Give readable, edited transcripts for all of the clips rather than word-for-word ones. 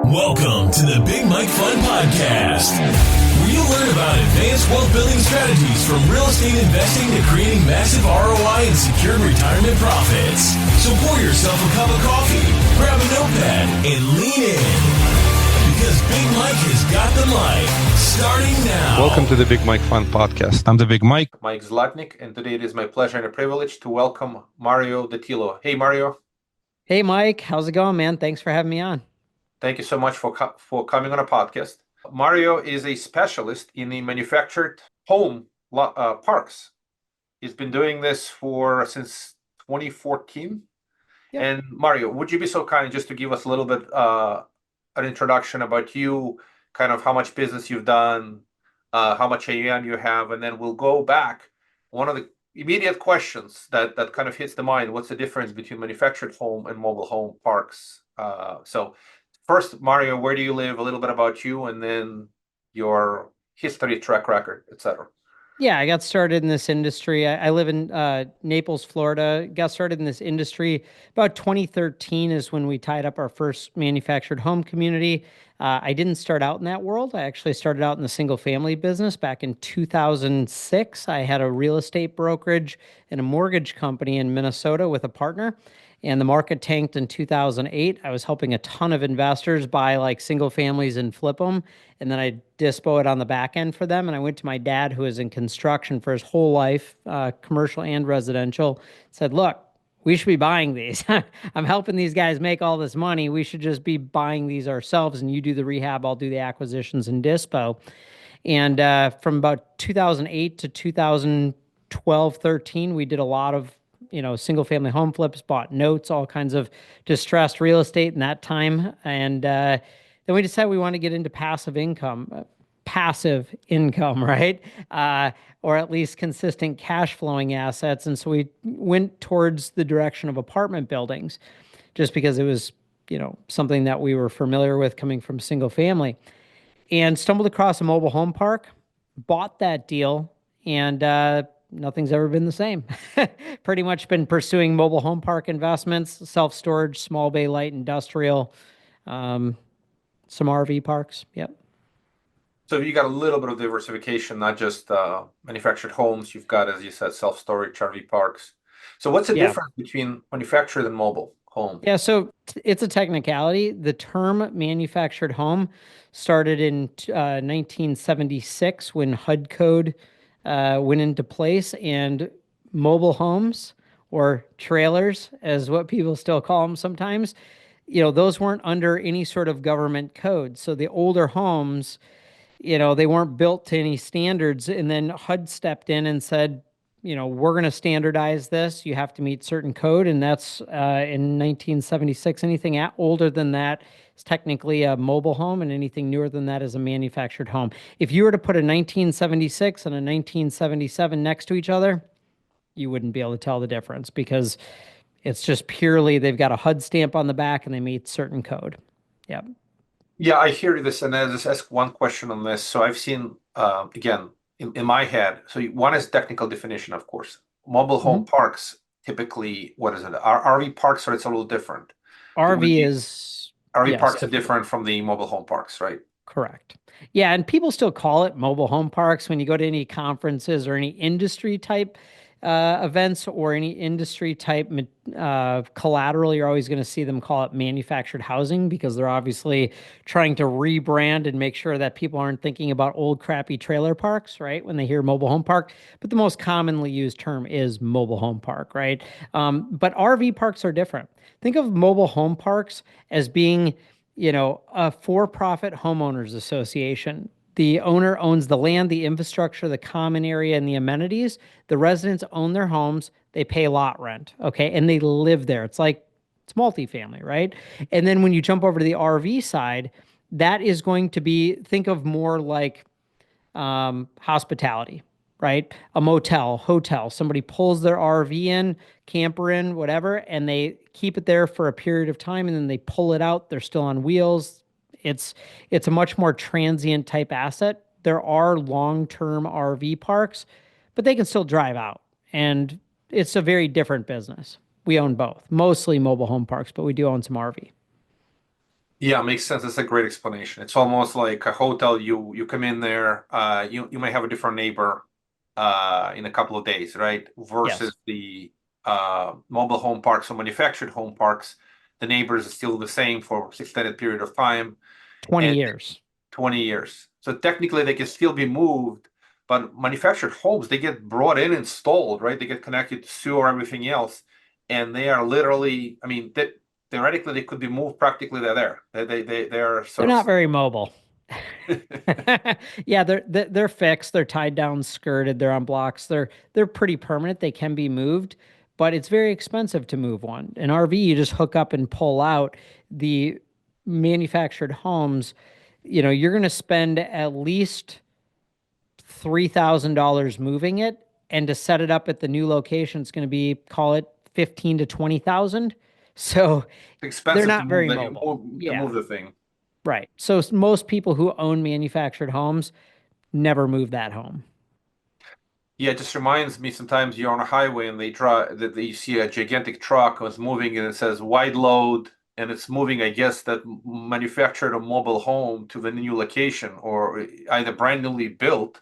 Welcome to the Big Mike Fund podcast, where you'll learn about advanced wealth building strategies from real estate investing to creating massive ROI and secured retirement profits. So pour yourself a cup of coffee, grab a notepad, and lean in, because Big Mike has got the mic. Starting now. Welcome to the Big Mike Fund podcast. I'm the Big Mike. Mike Zlatnik, and today it is my pleasure and a privilege to welcome Mario Dattilo. Hey, Mario. Hey, Mike. How's it going, man? Thanks for having me on. Thank you so much for coming on a podcast. Mario is a specialist in the manufactured home parks. He's been doing this since 2014. Yep. And Mario, would you be so kind just to give us a little bit an introduction about you, kind of how much business you've done, how much AUM you have, and then we'll go back. One of the immediate questions that kind of hits the mind: what's the difference between manufactured home and mobile home parks? So first, Mario, where do you live? A little bit about you, and then your history, track record, etc. Yeah, I got started in this industry. I live in Naples, Florida. Got started in this industry about 2013 is when we tied up our first manufactured home community. I didn't start out in that world. I actually started out in the single family business back in 2006. I had a real estate brokerage and a mortgage company in Minnesota with a partner. And the market tanked in 2008. I was helping a ton of investors buy like single families and flip them. And then I dispo it on the back end for them. And I went to my dad, who was in construction for his whole life, commercial and residential, said, look, we should be buying these. I'm helping these guys make all this money. We should just be buying these ourselves. And you do the rehab, I'll do the acquisitions and dispo. And from about 2008 to 2012, 13, we did a lot of single family home flips, bought notes, all kinds of distressed real estate in that time. And then we decided we want to get into passive income, right? Or at least consistent cash flowing assets. And so we went towards the direction of apartment buildings just because it was, something that we were familiar with coming from single family, and stumbled across a mobile home park, bought that deal, and, nothing's ever been the same. Pretty much been pursuing mobile home park investments, self-storage, small bay light industrial, some RV parks. Yep. So you got a little bit of diversification, not just manufactured homes. You've got, as you said, self-storage, RV parks. So what's the difference between manufactured and mobile home? Yeah, so it's a technicality. The term manufactured home started in 1976 when HUD code went into place, and mobile homes, or trailers as what people still call them sometimes, those weren't under any sort of government code. So the older homes, they weren't built to any standards. And then HUD stepped in and said, we're going to standardize this. You have to meet certain code. And that's in 1976. Anything older than that is technically a mobile home, and anything newer than that is a manufactured home. If you were to put a 1976 and a 1977 next to each other, you wouldn't be able to tell the difference, because it's just purely they've got a HUD stamp on the back and they meet certain code. Yeah. Yeah, I hear this, and I'll just ask one question on this. So I've seen, again, in my head, so one is technical definition, of course. Mobile home parks, typically, what is it? RV parks, or it's a little different? RV parks are different from the mobile home parks, right? Correct. Yeah, and people still call it mobile home parks. When you go to any conferences or any industry type events or any industry type collateral, you're always going to see them call it manufactured housing, because they're obviously trying to rebrand and make sure that people aren't thinking about old crappy trailer parks, right, when they hear mobile home park. But the most commonly used term is mobile home park, right? But RV parks are different. Think of mobile home parks as being, a for-profit homeowners association. The owner owns the land, the infrastructure, the common area, and the amenities. The residents own their homes. They pay lot rent, okay? And they live there. It's multifamily, right? And then when you jump over to the RV side, that is going to be, think of more like hospitality, right? A motel, hotel. Somebody pulls their RV in, camper in, whatever, and they keep it there for a period of time, and then they pull it out. They're still on wheels. It's a much more transient type asset. There are long-term RV parks, but they can still drive out. And it's a very different business. We own both, mostly mobile home parks, but we do own some RV. Yeah, makes sense. That's a great explanation. It's almost like a hotel. You come in there, you may have a different neighbor in a couple of days, right? Versus Yes, the mobile home parks or manufactured home parks, the neighbors are still the same for an extended period of time, 20 and years. 20 years. So technically they can still be moved, but manufactured homes, they get brought in, installed, right? They get connected to sewer, everything else, and they are literally, I mean, theoretically they could be moved practically. They're there. They are They're sort not very mobile. of. Yeah, they're fixed. They're tied down, skirted. They're on blocks. They're pretty permanent. They can be moved, but it's very expensive to move one. An RV, you just hook up and pull out. The manufactured homes, you're going to spend at least $3,000 moving it, and to set it up at the new location, it's going to be, call it 15 to 20,000. So they're Expensive to not move very that mobile. to Yeah, move the thing. right. So most people who own manufactured homes never move that home. Yeah, it just reminds me sometimes you're on a highway and they drive that you see a gigantic truck was moving and it says wide load and it's moving, I guess, that manufactured a mobile home to the new location or either brand newly built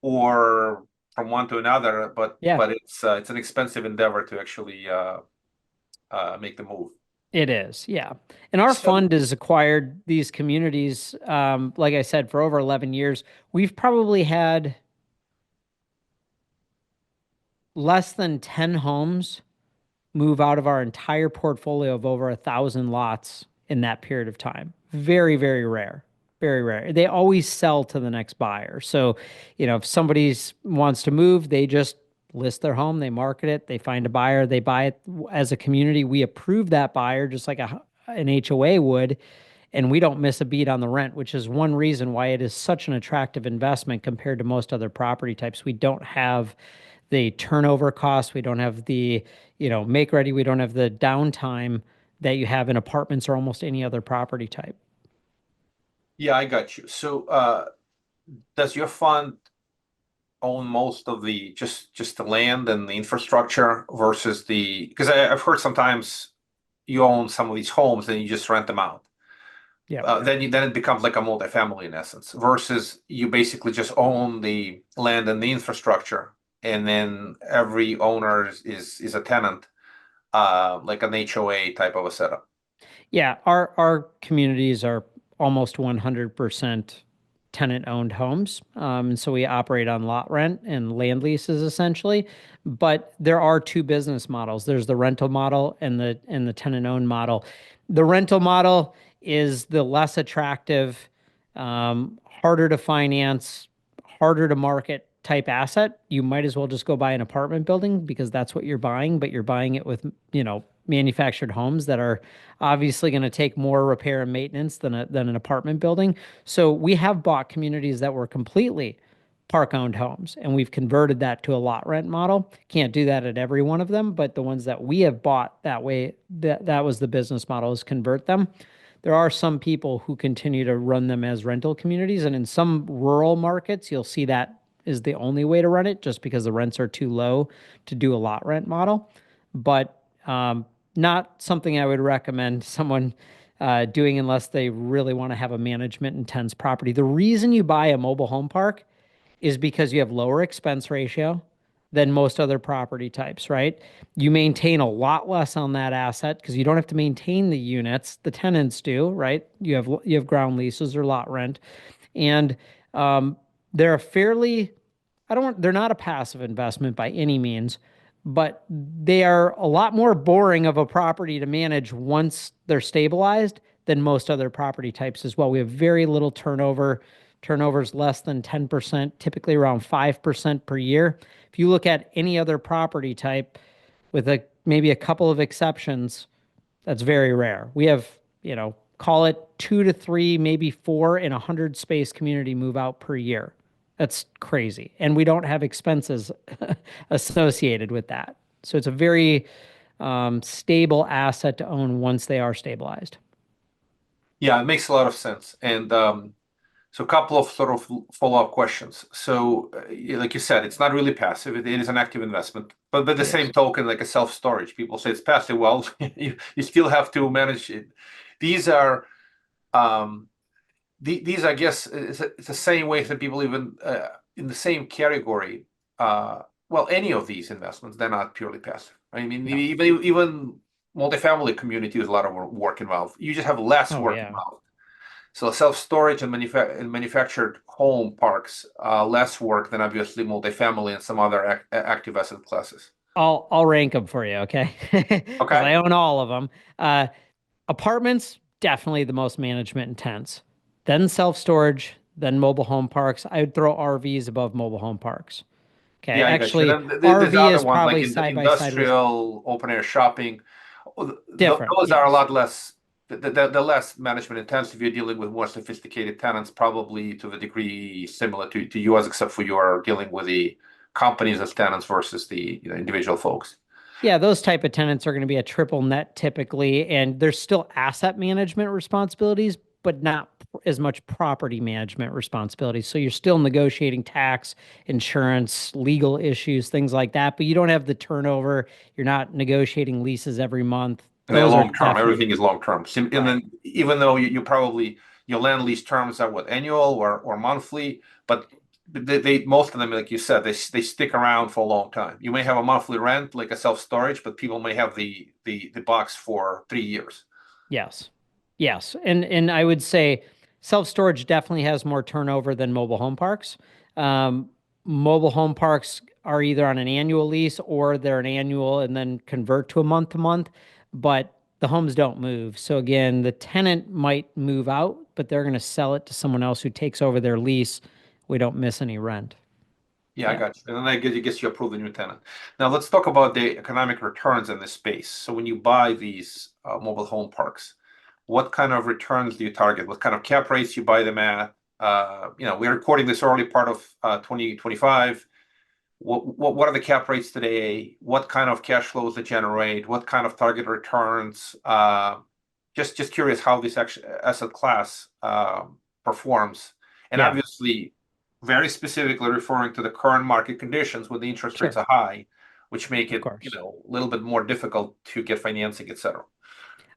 or from one to another. But Yeah, it's an expensive endeavor to actually make the move. it is. Yeah. And our So fund has acquired these communities, like I said, for over 11 years. We've probably had less than 10 homes move out of our entire portfolio of over 1,000 lots in that period of time. Very, very rare. Very rare. They always sell to the next buyer. So, if somebody wants to move, they just list their home, they market it, they find a buyer, they buy it. As a community, we approve that buyer just like an HOA would, and we don't miss a beat on the rent, which is one reason why it is such an attractive investment compared to most other property types. We don't have the turnover costs, we don't have the, make ready, we don't have the downtime that you have in apartments or almost any other property type. yeah, I got you. So does your fund own most of the just the land and the infrastructure versus the because I've heard sometimes you own some of these homes and you just rent them out. Yeah. Then it becomes like a multifamily in essence versus you basically just own the land and the infrastructure and then every owner is a tenant, like an HOA type of a setup. Yeah, our communities are almost 100% tenant-owned homes. And so we operate on lot rent and land leases essentially. But there are two business models. There's the rental model and the tenant-owned model. The rental model is the less attractive, harder to finance, harder to market type asset. You might as well just go buy an apartment building because that's what you're buying, but you're buying it with, manufactured homes that are obviously going to take more repair and maintenance than an apartment building. So we have bought communities that were completely park owned homes and we've converted that to a lot rent model. Can't do that at every one of them, but the ones that we have bought that way, that was the business model, is convert them. There are some people who continue to run them as rental communities, and in some rural markets you'll see that is the only way to run it just because the rents are too low to do a lot rent model. But not something I would recommend someone doing unless they really want to have a management intense property. The reason you buy a mobile home park is because you have lower expense ratio than most other property types, right? You maintain a lot less on that asset because you don't have to maintain the units. The tenants do, right? You have ground leases or lot rent, and they're a fairly they're not a passive investment by any means, but they are a lot more boring of a property to manage once they're stabilized than most other property types as well. We have very little turnover. Turnover's less than 10%, typically around 5% per year. If you look at any other property type with maybe a couple of exceptions, that's very rare. We have, call it 2 to 3, maybe 4 in 100 space community move out per year. That's crazy. And we don't have expenses associated with that. So it's a very stable asset to own once they are stabilized. Yeah, it makes a lot of sense. And so a couple of sort of follow-up questions. So like you said, it's not really passive. It is an active investment. But by the It same is. token, like a self-storage, people say it's passive. Well, you still have to manage it. These are These, I guess, it's the same way that people even in the same category. Well, any of these investments, they're not purely passive. I mean, No. even multifamily community is a lot of work involved. You just have less Oh work yeah. involved. So self-storage and manufactured home parks, less work than obviously multifamily and some other active asset classes. I'll rank them for you, okay? Because Okay. I own all of them. Apartments, definitely the most management intense. Then self-storage, then mobile home parks. I would throw RVs above mobile home parks. Okay. Yeah, I got you. Actually, Then there's RV other is ones like probably in the side by side with industrial open air shopping. different. Those are a Yes. lot less. The less management intensive. You're dealing with more sophisticated tenants, probably to the degree similar to yours, except for you are dealing with the companies as tenants versus the individual folks. Yeah, those type of tenants are going to be a triple net typically, and there's still asset management responsibilities, but not as much property management responsibilities. So you're still negotiating tax, insurance, legal issues, things like that, but you don't have the turnover. You're not negotiating leases every month. And they're Those are long term. definitely Everything is long term. And right. then even though you probably your land lease terms are what annual or monthly, but they most of them, like you said, they stick around for a long time. You may have a monthly rent like a self storage, but people may have the box for 3 years. Yes. Yes. And I would say self-storage definitely has more turnover than mobile home parks. Um, Mobile home parks are either on an annual lease or they're an annual and then convert to month, but the homes don't move. So again, the tenant might move out, but they're going to sell it to someone else who takes over their lease. We don't miss any rent. Yeah, I Yeah. got you. And then I guess you approve the new tenant. Now let's talk about the economic returns in this space. So when you buy these mobile home parks, what kind of returns do you target? What kind of cap rates you buy them at? We're recording this early part of 2025. What are the cap rates today? What kind of cash flows they generate? What kind of target returns? Just curious how this asset class performs. And Yeah. obviously, very specifically referring to the current market conditions when the interest rates Sure. are high, which make Of it, course. a little bit more difficult to get financing, etc.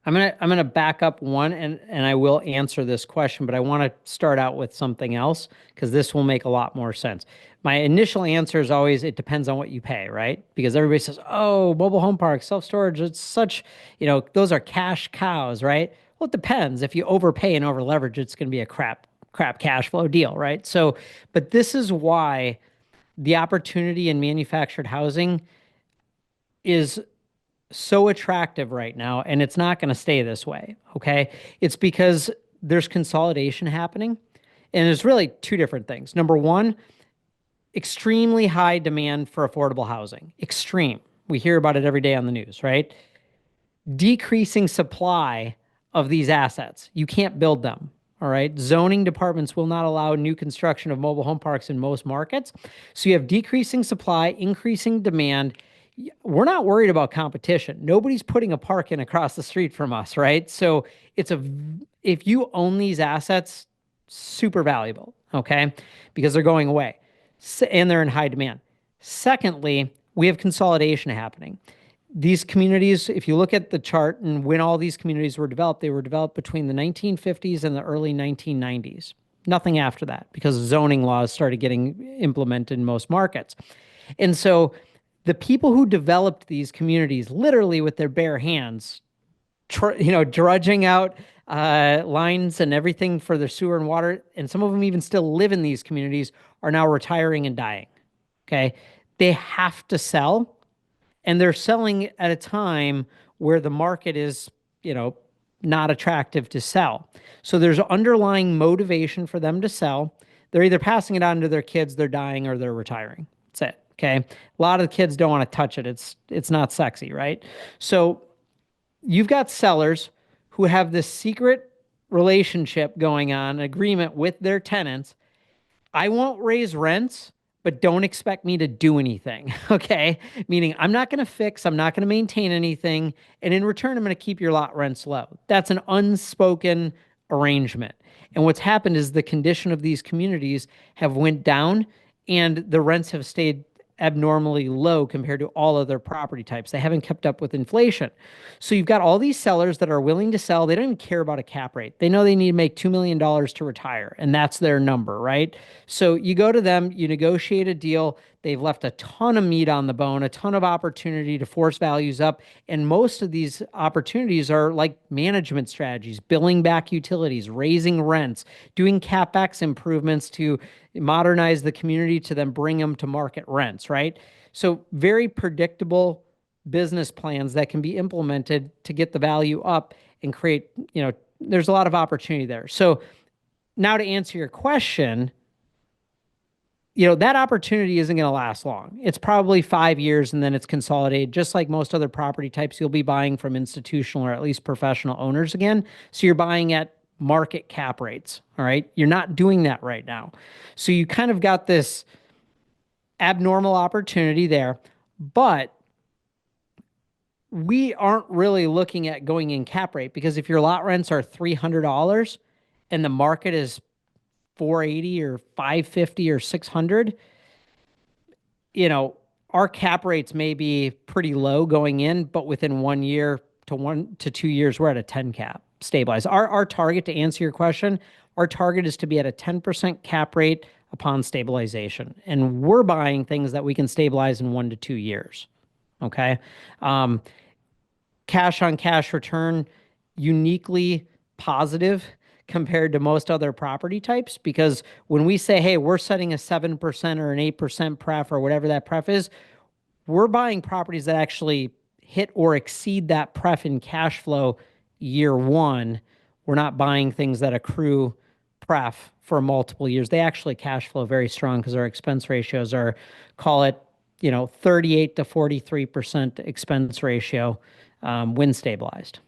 I'm gonna back up one and I will answer this question, but I want to start out with something else because this will make a lot more sense. My initial answer is always it depends on what you pay, right? Because everybody says, "Oh, mobile home parks, self-storage, it's such, those are cash cows, right?" Well, it depends. If you overpay and over leverage, it's going to be a crap cash flow deal, right? So, but this is why the opportunity in manufactured housing is so attractive right now, and it's not going to stay this way. Okay. It's because there's consolidation happening. And there's really two different things. Number one, extremely high demand for affordable housing. Extreme. We hear about it every day on the news, right? Decreasing supply of these assets. You can't build them. All right. Zoning departments will not allow new construction of mobile home parks in most markets. So you have decreasing supply, increasing demand. We're not worried about competition. Nobody's putting a park in across the street from us, right? So if you own these assets, super valuable, okay? Because they're going away and they're in high demand. Secondly, we have consolidation happening. These communities, if you look at the chart and when all these communities were developed, they were developed between the 1950s and the early 1990s. Nothing after that because zoning laws started getting implemented in most markets. And so the people who developed these communities literally with their bare hands, drudging out lines and everything for their sewer and water, and some of them even still live in these communities, are now retiring and dying. Okay. They have to sell, and they're selling at a time where the market is, you know, not attractive to sell. So there's underlying motivation for them to sell. They're either passing it on to their kids, they're dying, or they're retiring. That's it. Okay. A lot of the kids don't want to touch it. It's not sexy, right? So you've got sellers who have this secret relationship going on, agreement with their tenants. I won't raise rents, but don't expect me to do anything. Okay. Meaning I'm not going to fix, I'm not going to maintain anything. And in return, I'm going to keep your lot rents low. That's an unspoken arrangement. And what's happened is the condition of these communities have went down and the rents have stayed abnormally low compared to all other property types. They haven't kept up with inflation. So you've got all these sellers that are willing to sell. They don't even care about a cap rate. They know they need to make $2 million to retire, and that's their number, right? So you go to them, you negotiate a deal. They've left a ton of meat on the bone, a ton of opportunity to force values up. And most of these opportunities are like management strategies, billing back utilities, raising rents, doing CapEx improvements to modernize the community to then bring them to market rents, right? So very predictable business plans that can be implemented to get the value up and create, there's a lot of opportunity there. So now to answer your question, that opportunity isn't going to last long. It's probably 5 years and then it's consolidated. Just like most other property types, you'll be buying from institutional or at least professional owners again. So you're buying at market cap rates. All right. You're not doing that right now. So you kind of got this abnormal opportunity there, but we aren't really looking at going in cap rate, because if your lot rents are $300 and the market is 480 or 550 or 600, our cap rates may be pretty low going in, but within 1 year to 1 to 2 years, we're at a 10 cap stabilized. Our target, to answer your question, our target is to be at a 10% cap rate upon stabilization. And we're buying things that we can stabilize in 1 to 2 years. Okay. Cash on cash return, uniquely positive compared to most other property types, because when we say, hey, we're setting a 7% or an 8% pref or whatever that pref is, we're buying properties that actually hit or exceed that pref in cash flow year one. We're not buying things that accrue pref for multiple years. They actually cash flow very strong because our expense ratios are, call it, 38 to 43% expense ratio when stabilized.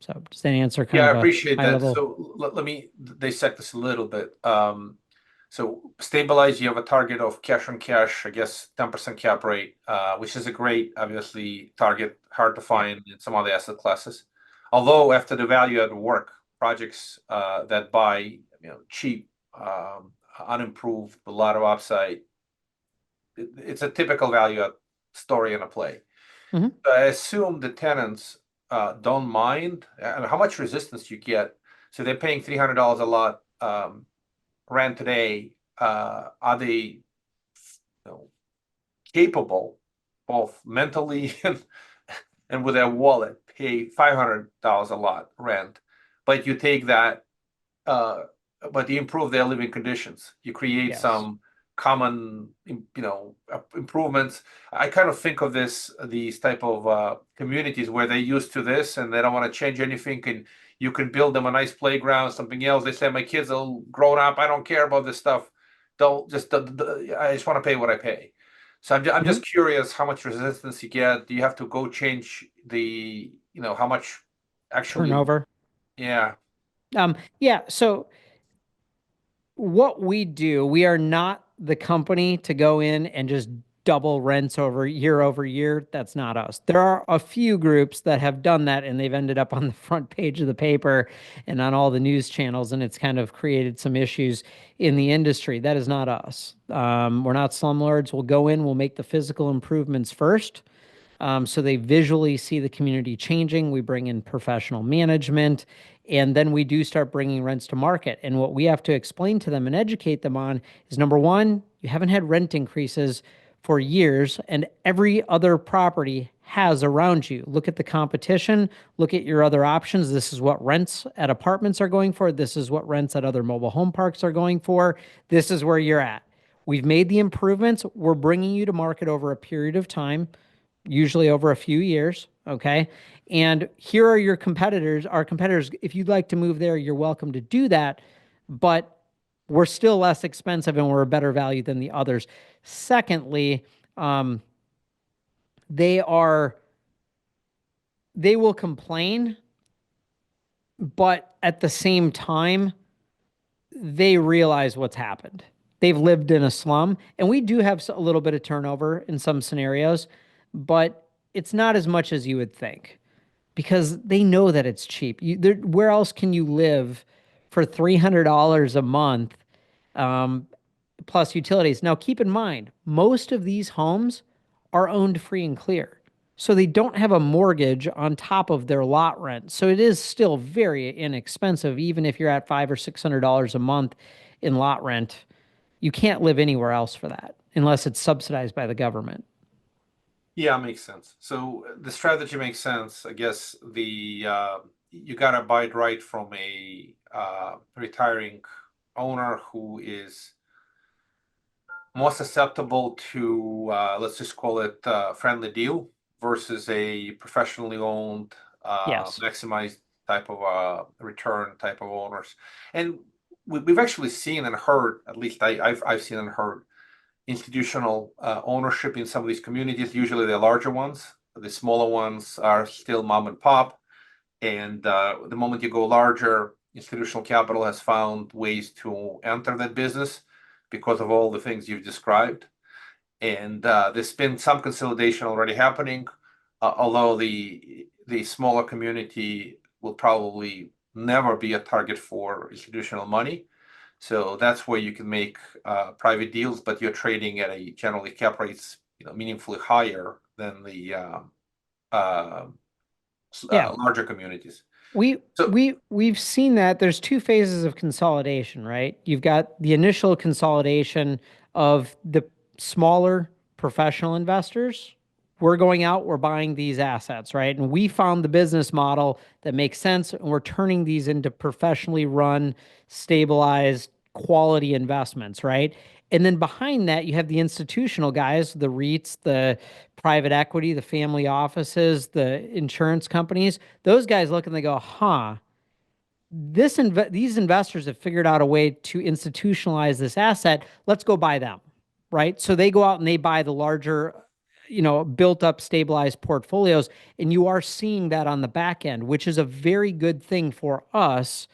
So does that answer kind of I appreciate that. level? So let me dissect this a little bit. So stabilize, you have a target of cash on cash, I guess 10% cap rate, which is a great, obviously, target, hard to find in some other asset classes. Although after the value add work, projects that buy cheap, unimproved, a lot of upside, it's a typical value add story and a play. Mm-hmm. So I assume the tenants don't mind, and how much resistance you get. So they're paying $300 a lot rent today. Are they capable, both mentally and with their wallet, pay $500 a lot rent? But you take that, but you improve their living conditions. You create some common, improvements. I kind of think of these type of communities where they're used to this and they don't want to change anything, and you can build them a nice playground, something else. They say, my kids are grown up, I don't care about this stuff. I just want to pay what I pay. So I'm just curious how much resistance you get. Do you have to go change the, how much actually turnover? Yeah. So what we do, we are not the company to go in and just double rents over year. That's not us. There are a few groups that have done that and they've ended up on the front page of the paper and on all the news channels, and it's kind of created some issues in the industry. That is not us. We're not slumlords. We'll go in, we'll make the physical improvements first. So they visually see the community changing. We bring in professional management, and then we do start bringing rents to market. And what we have to explain to them and educate them on is, number one, you haven't had rent increases for years, and every other property has around you. Look at the competition, look at your other options. This is what rents at apartments are going for. This is what rents at other mobile home parks are going for. This is where you're at. We've made the improvements. We're bringing you to market over a period of time, usually over a few years, okay? And here are your competitors, our competitors. If you'd like to move there, you're welcome to do that, but we're still less expensive and we're a better value than the others. Secondly, they will complain, but at the same time, they realize what's happened. They've lived in a slum, and we do have a little bit of turnover in some scenarios, but it's not as much as you would think, because they know that it's cheap. Where else can you live for $300 a month, plus utilities. Now, keep in mind, most of these homes are owned free and clear. So they don't have a mortgage on top of their lot rent. So it is still very inexpensive, even if you're at $500 or $600 a month in lot rent. You can't live anywhere else for that unless it's subsidized by the government. Yeah, makes sense. So the strategy makes sense. I guess you gotta buy it right from a retiring owner who is more susceptible to let's just call it friendly deal versus a professionally owned Yes. maximized type of return type of owners. And we've actually seen and heard, at least I've seen and heard, institutional ownership in some of these communities. Usually the larger ones, the smaller ones are still mom and pop. And the moment you go larger, institutional capital has found ways to enter that business because of all the things you've described. And there's been some consolidation already happening, although the smaller community will probably never be a target for institutional money. So that's where you can make private deals, but you're trading at a generally cap rates, meaningfully higher than the Yeah. larger communities. So we've seen that there's two phases of consolidation, right? You've got the initial consolidation of the smaller professional investors. We're going out, we're buying these assets, right? And we found the business model that makes sense, and we're turning these into professionally run, stabilized, quality investments, right? And then behind that, you have the institutional guys, the REITs, the private equity, the family offices, the insurance companies. Those guys look and they go, huh, these investors have figured out a way to institutionalize this asset. Let's go buy them, right? So they go out and they buy the larger, built up, stabilized portfolios. And you are seeing that on the back end, which is a very good thing for us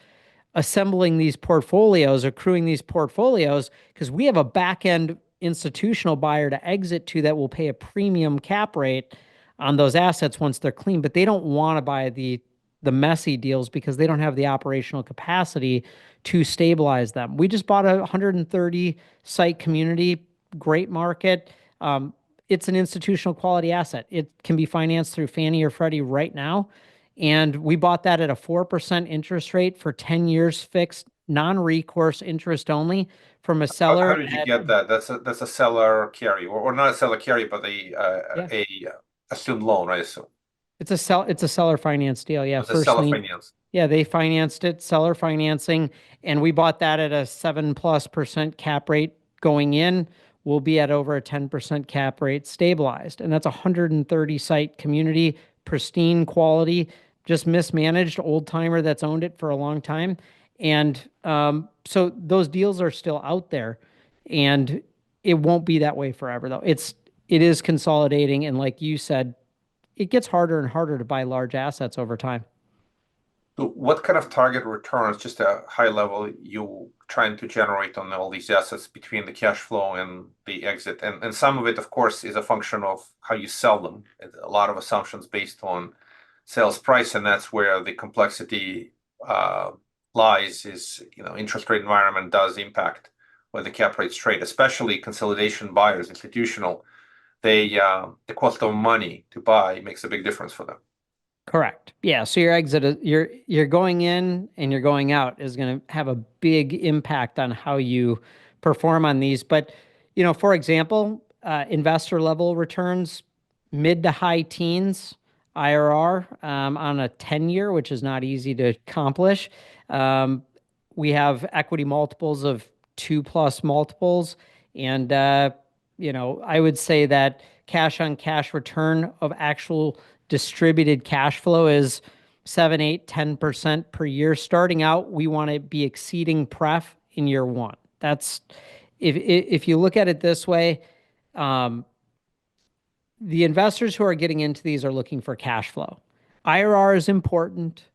assembling these portfolios, accruing these portfolios, because we have a back end institutional buyer to exit to that will pay a premium cap rate on those assets once they're clean, but they don't want to buy the messy deals because they don't have the operational capacity to stabilize them. We just bought a 130 site community, great market. It's an institutional quality asset. It can be financed through Fannie or Freddie right now. And we bought that at a 4% interest rate for 10 years fixed, non-recourse interest only from a seller. How did you get that? That's a seller carry, or not a seller carry, but Yeah. a assumed loan, I assume. It's a seller finance deal. Yeah. It's a seller finance. Yeah, they financed it, seller financing, and we bought that at a 7+% cap rate going in. We'll be at over a 10% cap rate stabilized. And that's a 130 site community, pristine quality, just mismanaged old timer that's owned it for a long time. And so those deals are still out there, and it won't be that way forever though. It is consolidating, and like you said, it gets harder and harder to buy large assets over time. So what kind of target returns, just a high level, you trying to generate on all these assets between the cash flow and the exit? And some of it, of course, is a function of how you sell them. A lot of assumptions based on sales price, and that's where the complexity lies. Is interest rate environment does impact where the cap rates trade, especially consolidation buyers, institutional. The cost of money to buy makes a big difference for them. Correct. Yeah. So your exit, you're going in and you're going out is going to have a big impact on how you perform on these. But, for example, investor level returns, mid to high teens IRR on a 10-year, which is not easy to accomplish. We have equity multiples of 2+ multiples. And, I would say that cash on cash return of actual distributed cash flow is 7, 8, 10% per year. Starting out, we want to be exceeding pref in year one. That's if you look at it this way, the investors who are getting into these are looking for cash flow. IRR is important,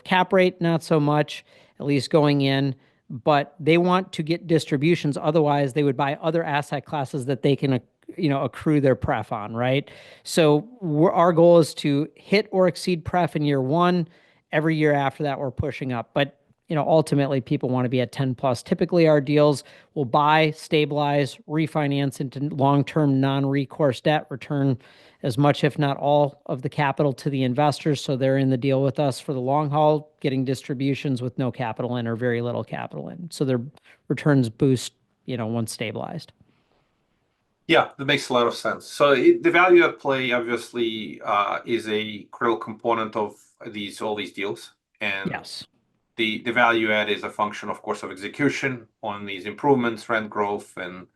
cap rate, not so much, at least going in, but they want to get distributions. Otherwise, they would buy other asset classes that they can accrue their pref on, right? So our goal is to hit or exceed pref in year one. Every year after that, we're pushing up. But ultimately people want to be at 10 plus. Typically our deals will buy, stabilize, refinance into long-term non-recourse debt, return as much, if not all, of the capital to the investors. So they're in the deal with us for the long haul, getting distributions with no capital in or very little capital in. So their returns boost, once stabilized. Yeah, that makes a lot of sense. So the value at play obviously is a critical component of all these deals, and Yes. the value add is a function, of course, of execution on these improvements, rent growth, and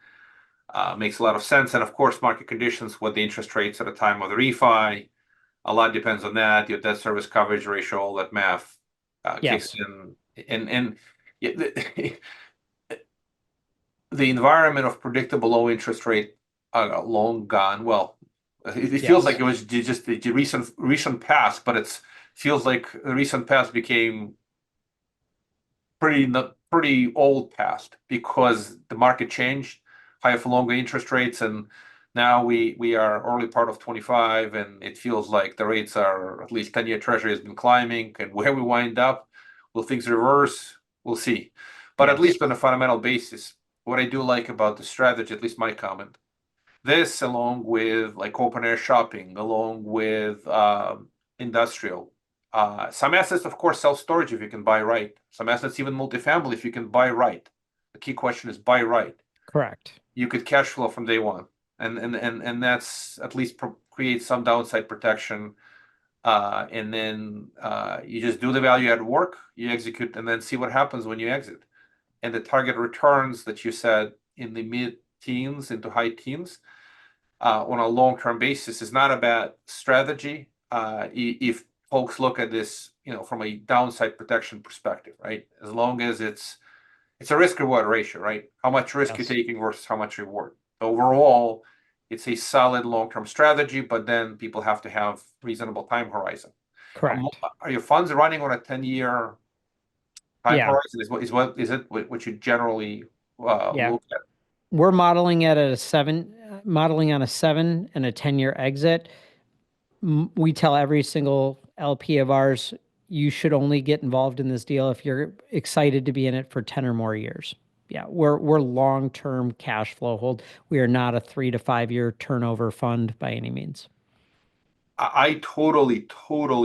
makes a lot of sense. And of course, market conditions, what the interest rates at the time of the refi, a lot depends on that. Your debt service coverage ratio, all that math kicks Yes. in, and yeah, the environment of predictable low interest rate long gone. Well, it feels like Yes. it was just the recent past, but it feels like the recent past became pretty old past because the market changed, higher for longer interest rates, and now we are early part of 25, and it feels like the rates are, at least 10-year treasury has been climbing, and where we wind up, will things reverse? We'll see. But at Yes. least on a fundamental basis, what I do like about the strategy, at least my comment, this along with like open air shopping, along with industrial. Some assets, of course, self-storage if you can buy right. Some assets, even multifamily, if you can buy right. The key question is buy right. Correct. You could cash flow from day one, and that's at least create some downside protection. And then you just do the value add work, you execute, and then see what happens when you exit. And the target returns that you said in the mid-teens into high teens on a long-term basis is not a bad strategy if folks look at this, from a downside protection perspective, right? As long as it's a risk-reward ratio, right? How much risk you're Yes. taking versus how much reward. Overall, it's a solid long-term strategy, but then people have to have reasonable time horizon. Correct. Are your funds running on a 10-year time Yeah. horizon? Is it what you generally Yeah. look at? We're modeling at a seven, modeling on a 7 and a 10-year exit. We tell every single LP of ours, you should only get involved in this deal if you're excited to be in it for 10 or more years. Yeah, we're long-term cash flow hold. We are not a 3 to 5 year turnover fund by any means. I totally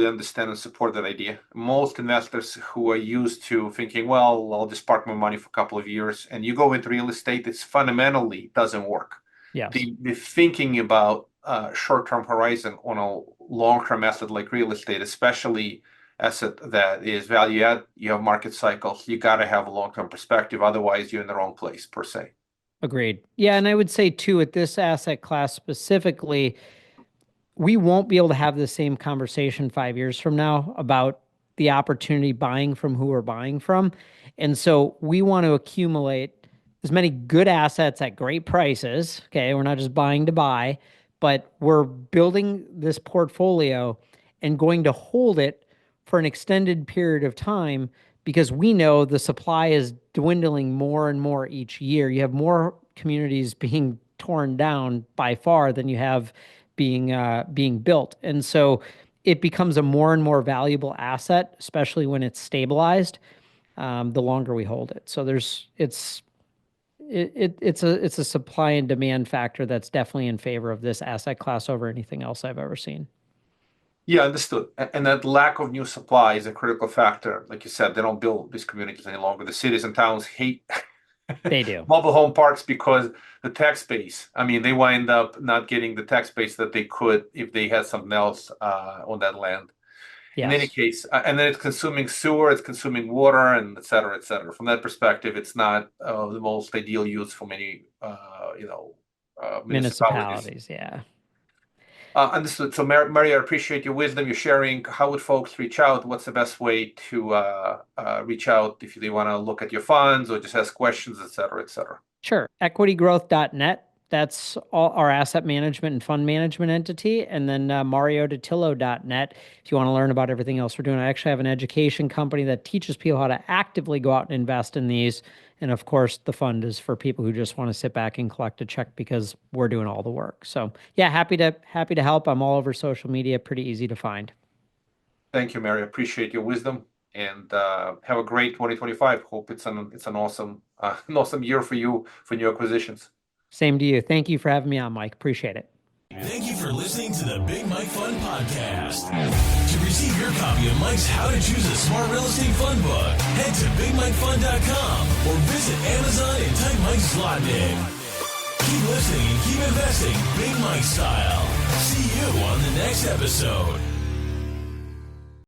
understand and support that idea. Most investors who are used to thinking, well, I'll just park my money for a couple of years, and you go into real estate, it's fundamentally doesn't work. Yes. The thinking about short-term horizon on a long-term asset like real estate, especially asset that is value add, you have market cycles, you got to have a long-term perspective. Otherwise, you're in the wrong place per se. Agreed. Yeah, and I would say too, at this asset class specifically, we won't be able to have the same conversation 5 years from now about the opportunity buying from who we're buying from. And so we want to accumulate as many good assets at great prices. Okay. We're not just buying to buy, but we're building this portfolio and going to hold it for an extended period of time because we know the supply is dwindling more and more each year. You have more communities being torn down by far than you have being built. And so it becomes a more and more valuable asset, especially when it's stabilized, the longer we hold it. So it's a supply and demand factor that's definitely in favor of this asset class over anything else I've ever seen. Yeah, understood. And that lack of new supply is a critical factor. Like you said, they don't build these communities any longer. The cities and towns hate They do. mobile home parks because the tax base. I mean, they wind up not getting the tax base that they could if they had something else on that land. In any Yes. case, and then it's consuming sewer, it's consuming water, and et cetera, et cetera. From that perspective, it's not the most ideal use for many, municipalities. Municipalities. Yeah. Understood. So, Mary, I appreciate your wisdom, your sharing. How would folks reach out? What's the best way to reach out if they want to look at your funds or just ask questions, et cetera, et cetera? Sure. Equitygrowth.net. That's all our asset management and fund management entity. And then MarioDattilo.net if you want to learn about everything else we're doing. I actually have an education company that teaches people how to actively go out and invest in these. And of course, the fund is for people who just want to sit back and collect a check because we're doing all the work. So yeah, happy to help. I'm all over social media, pretty easy to find. Thank you, Mary. I appreciate your wisdom. and have a great 2025. Hope it's an awesome an awesome year for you for new acquisitions. Same to you. Thank you for having me on, Mike. Appreciate it. Thank you for listening to the Big Mike Fund podcast. To receive your copy of Mike's How to Choose a Smart Real Estate Fund book, head to BigMikeFund.com or visit Amazon and type Mike's slot name. Keep listening and keep investing Big Mike style. See you on the next episode.